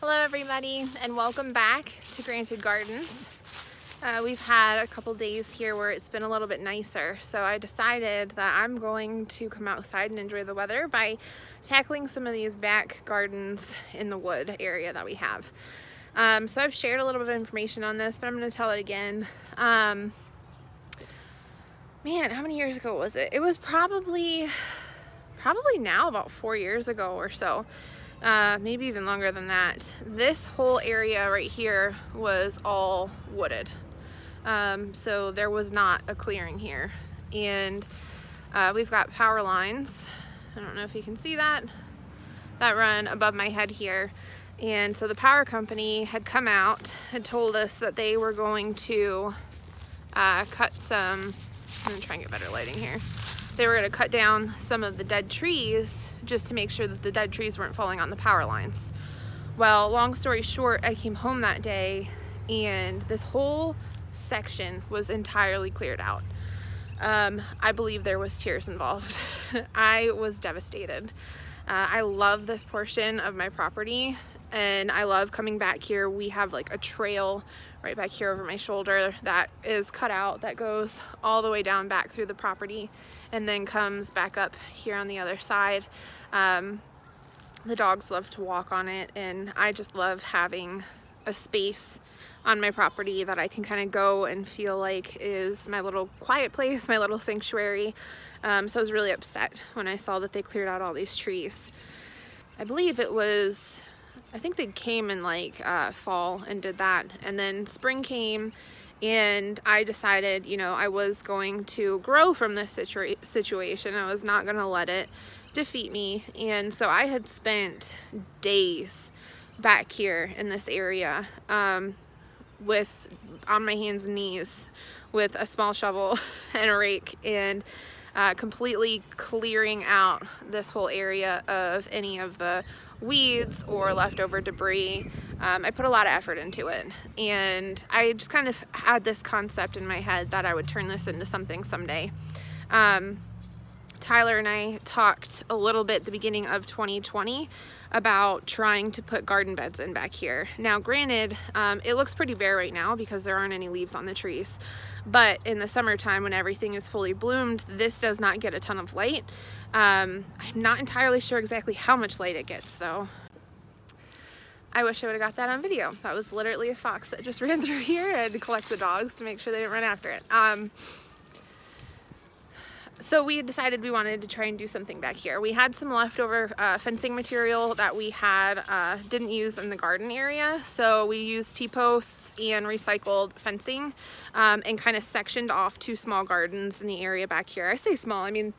Hello everybody and welcome back to Granted Gardens. We've had a couple days here where it's been a little bit nicer, so I decided that I'm going to come outside and enjoy the weather by tackling some of these back gardens in the wood area that we have. So I've shared a little bit of information on this, but I'm going to tell it again. Man, how many years ago was it? It was probably now about 4 years ago or so. Maybe even longer than that. This whole area right here was all wooded. So there was not a clearing here. And we've got power lines, I don't know if you can see that run above my head here. And so the power company had come out and told us that they were going to cut some, I'm gonna try and get better lighting here. They were going to cut down some of the dead trees just to make sure that the dead trees weren't falling on the power lines. Well, long story short, I came home that day and this whole section was entirely cleared out. I believe there was tears involved. I was devastated. I love this portion of my property and I love coming back here. We have like a trail right back here over my shoulder that is cut out that goes all the way down back through the property and then comes back up here on the other side. The dogs love to walk on it and I just love having a space on my property that I can kind of go and feel like is my little quiet place, my little sanctuary. So I was really upset when I saw that they cleared out all these trees. I believe it was, I think they came in like fall and did that, and then spring came and I decided, you know, I was going to grow from this situation. I was not going to let it defeat me. And so I had spent days back here in this area on my hands and knees with a small shovel and a rake and completely clearing out this whole area of any of the weeds or leftover debris. I put a lot of effort into it and I just kind of had this concept in my head that I would turn this into something someday. Tyler and I talked a little bit at the beginning of 2020 about trying to put garden beds in back here. Now granted, it looks pretty bare right now because there aren't any leaves on the trees, but in the summertime when everything is fully bloomed, this does not get a ton of light. I'm not entirely sure exactly how much light it gets though. I wish I would have got that on video. That was literally a fox that just ran through here. I had to collect the dogs to make sure they didn't run after it. So we decided we wanted to try and do something back here. We had some leftover fencing material that we had didn't use in the garden area. So we used T-posts and recycled fencing and kind of sectioned off 2 small gardens in the area back here. I say small, I mean,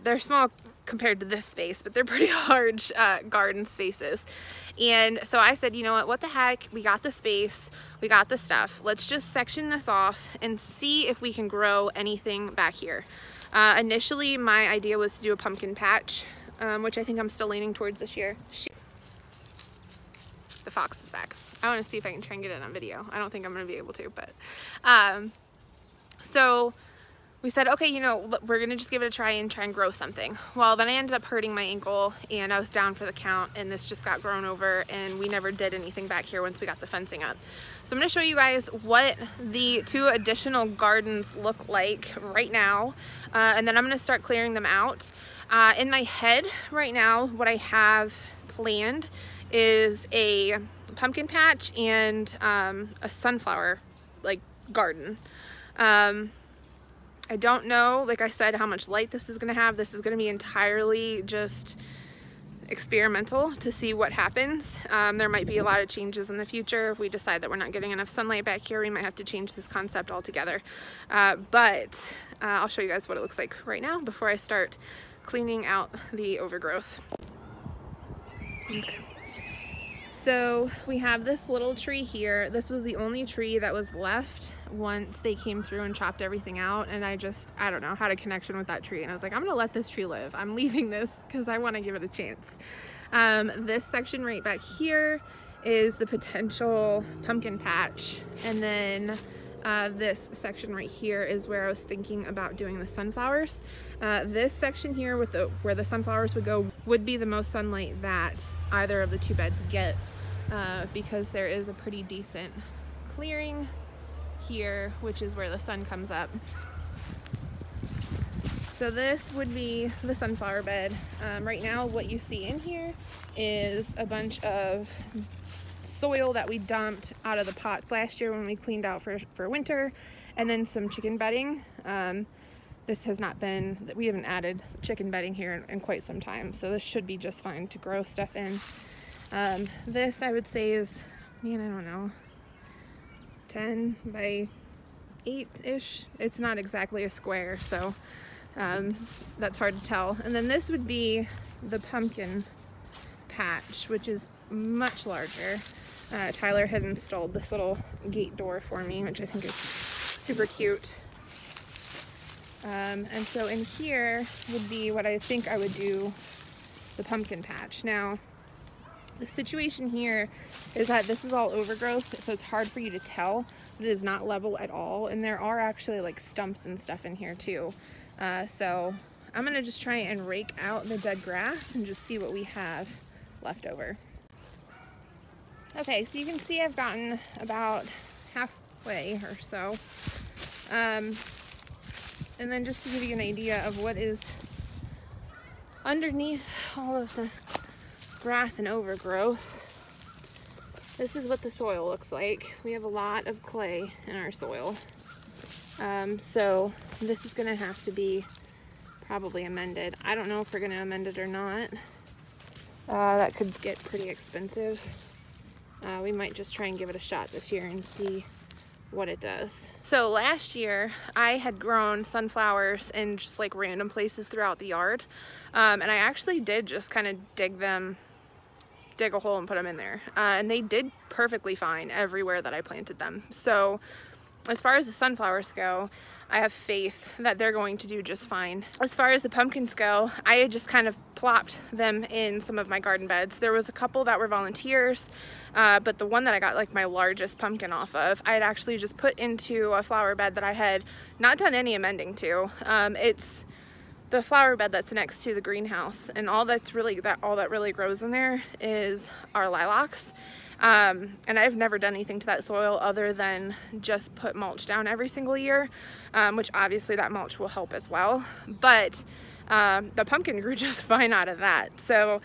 they're small compared to this space, but they're pretty large garden spaces. And so I said, you know what the heck, we got the space, we got the stuff. Let's just section this off and see if we can grow anything back here. Initially, my idea was to do a pumpkin patch, which I think I'm still leaning towards this year. The fox is back. I want to see if I can try and get it on video. I don't think I'm going to be able to, but so we said, okay, you know, we're going to just give it a try and grow something. Well, then I ended up hurting my ankle and I was down for the count and this just got grown over and we never did anything back here once we got the fencing up. So I'm going to show you guys what the 2 additional gardens look like right now, and then I'm going to start clearing them out. In my head right now, what I have planned is a pumpkin patch and a sunflower like garden. I don't know, like I said, how much light this is going to have. This is going to be entirely just experimental to see what happens. There might be a lot of changes in the future. If we decide that we're not getting enough sunlight back here, we might have to change this concept altogether. But I'll show you guys what it looks like right now before I start cleaning out the overgrowth. Okay. So we have this little tree here. This was the only tree that was left once they came through and chopped everything out, and I don't know, had a connection with that tree and I was like, I'm gonna let this tree live. I'm leaving this because I want to give it a chance. This section right back here is the potential pumpkin patch, and then this section right here is where I was thinking about doing the sunflowers. This section here with where the sunflowers would go would be the most sunlight that either of the 2 beds get. because there is a pretty decent clearing here, which is where the sun comes up. So this would be the sunflower bed. Right now what you see in here is a bunch of soil that we dumped out of the pots last year when we cleaned out for winter, and then some chicken bedding. This has not been, we haven't added chicken bedding here in quite some time, so this should be just fine to grow stuff in. This I would say is, man, I don't know, 10 by 8-ish. It's not exactly a square, so that's hard to tell. And then this would be the pumpkin patch, which is much larger. Tyler had installed this little gate door for me, which I think is super cute. And so in here would be what I think I would do the pumpkin patch. Now, the situation here is that this is all overgrowth, so it's hard for you to tell, but it is not level at all. And there are actually like stumps and stuff in here too. So I'm gonna just try and rake out the dead grass and just see what we have left over. Okay, so you can see I've gotten about halfway or so. And then just to give you an idea of what is underneath all of this grass and overgrowth, this is what the soil looks like. We have a lot of clay in our soil. So this is gonna have to be probably amended. I don't know if we're gonna amend it or not. That could get pretty expensive. We might just try and give it a shot this year and see what it does. So last year I had grown sunflowers in just like random places throughout the yard. And I actually did just kind of dig a hole and put them in there. And they did perfectly fine everywhere that I planted them. So as far as the sunflowers go, I have faith that they're going to do just fine. As far as the pumpkins go, I had just kind of plopped them in some of my garden beds. There was a couple that were volunteers, but the one that I got like my largest pumpkin off of, I had actually just put into a flower bed that I had not done any amending to. It's the flower bed that's next to the greenhouse, and all that really grows in there is our lilacs. And I've never done anything to that soil other than just put mulch down every single year, which obviously that mulch will help as well. But the pumpkin grew just fine out of that. So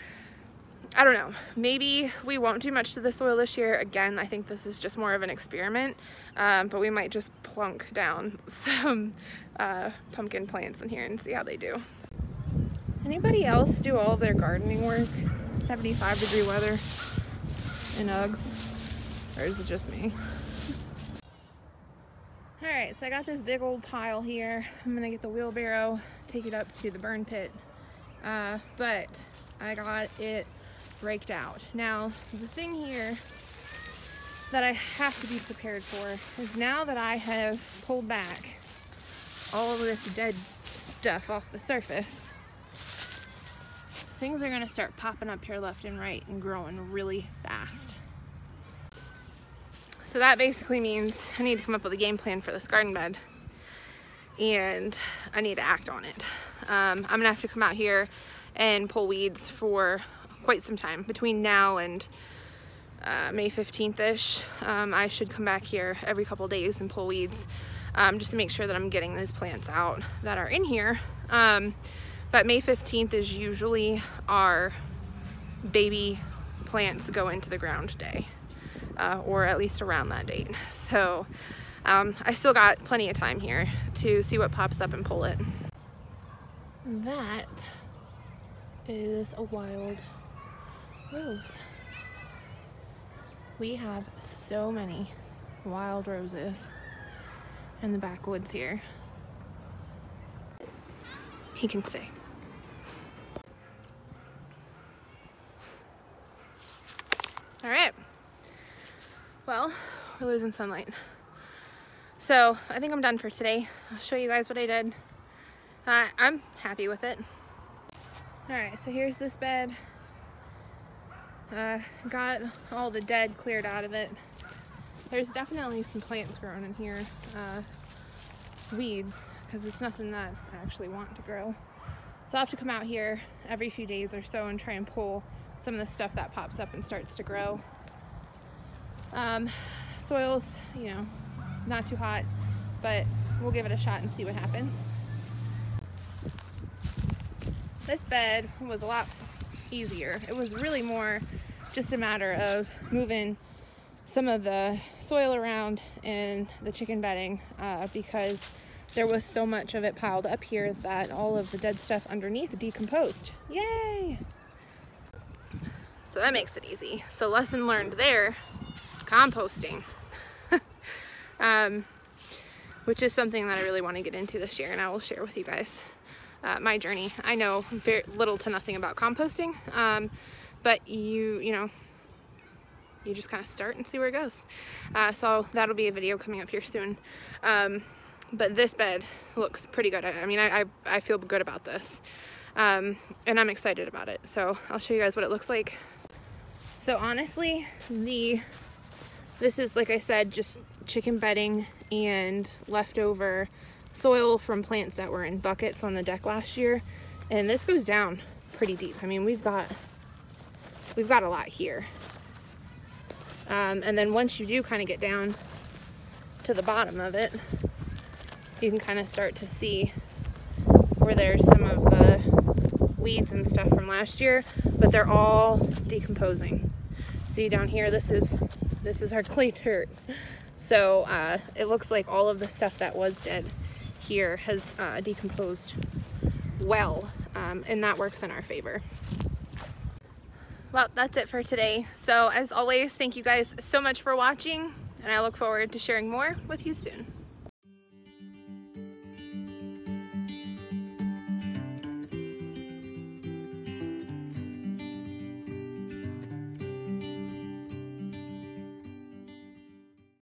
I don't know, maybe we won't do much to the soil this year. Again, I think this is just more of an experiment, but we might just plunk down some pumpkin plants in here and see how they do. Anybody else do all of their gardening work 75-degree weather in Uggs, or is it just me? Alright, so I got this big old pile here. I'm gonna get the wheelbarrow, take it up to the burn pit, but I got it raked out. Now, the thing here that I have to be prepared for is now that I have pulled back all of this dead stuff off the surface, things are gonna start popping up here left and right and growing really fast. So that basically means I need to come up with a game plan for this garden bed, and I need to act on it. I'm gonna have to come out here and pull weeds for quite some time. Between now and May 15th-ish, I should come back here every couple days and pull weeds, just to make sure that I'm getting these plants out that are in here. But May 15th is usually our baby plants go into the ground day, or at least around that date. So I still got plenty of time here to see what pops up and pull it. That is a wild rose. We have so many wild roses in the backwoods here. He can stay. All right, well, we're losing sunlight. So I think I'm done for today. I'll show you guys what I did. I'm happy with it. All right, so here's this bed. Got all the dead cleared out of it. There's definitely some plants growing in here, weeds, because it's nothing that I actually want to grow. So I'll have to come out here every few days or so and try and pull some of the stuff that pops up and starts to grow. Soil's, you know, not too hot, but we'll give it a shot and see what happens. This bed was a lot easier. It was really more just a matter of moving some of the soil around in the chicken bedding because there was so much of it piled up here that all of the dead stuff underneath decomposed. Yay! So that makes it easy. So lesson learned there, composting. Which is something that I really want to get into this year, and I will share with you guys my journey. I know very little to nothing about composting, but you know, you just kind of start and see where it goes. So that'll be a video coming up here soon. But this bed looks pretty good. I mean, I feel good about this. And I'm excited about it. So I'll show you guys what it looks like. So honestly, this is, like I said, just chicken bedding and leftover soil from plants that were in buckets on the deck last year. And this goes down pretty deep. I mean, we've got a lot here. And then once you do kind of get down to the bottom of it, you can kind of start to see where there's some of the weeds and stuff from last year, but they're all decomposing. See down here, this is our clay dirt. So it looks like all of the stuff that was dead here has decomposed well, and that works in our favor. Well, that's it for today. So as always, thank you guys so much for watching, and I look forward to sharing more with you soon.